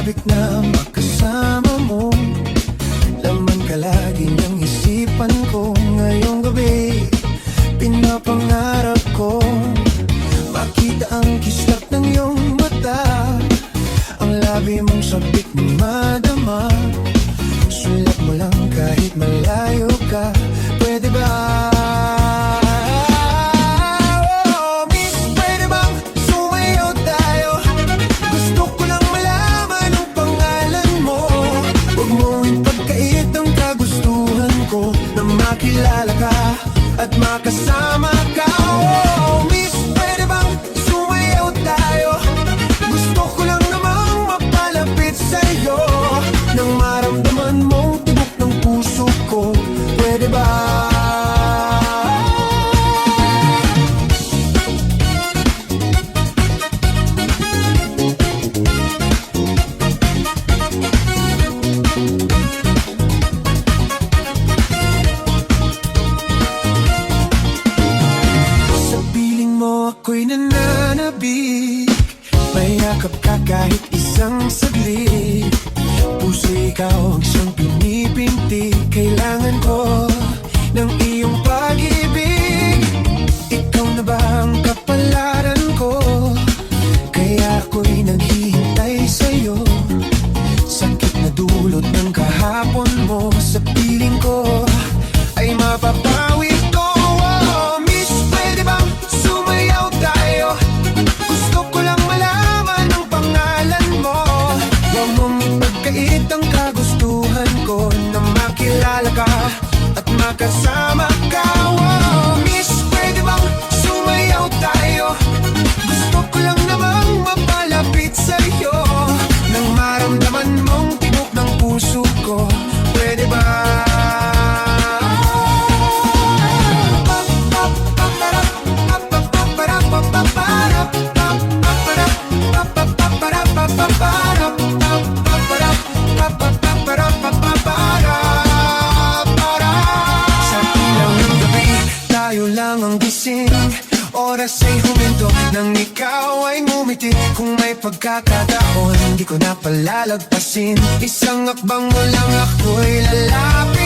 sabik na makasama mo. Laman ka lagi ng isipan ko. Ngayong gabi, pinapangarap ko makita ang kislap ng iyong mata. Ang labi mong sabik na madama. Sulat mo lang kahit malayo ka. Pwede ba? Makilala ka at makasama ka. Oh, miss, pwede bang sumayaw tayo? Gusto ko lang namang mapalapit sa'yo, nang maramdaman mong tibok ng puso ko. Pwede ba? Ako'y nananabik, mayakap ka kahit isang saglit. Puso ikaw ang siyang pinipinti. Kailangan ko ng iyong pag-ibig. Ikaw na ba ang kapalaran ko? Kaya ako'y naghihintay sa'yo. Sakit na dulot ng kahapon mo sa piling ko ay mapapawi ko. Makilala ka at makasama ka. Oh, miss, pwede bang sumayaw tayo? Gusto ko lang namang mapalapit sa'yo, nang maramdaman mong tibok ng puso ko. Pwede ba? Oras ay huminto nang ikaw ay ngumiti. Kung may pagkakataon, di ko na palalagpasin. Isang akbang mo lang ako'y lalapit.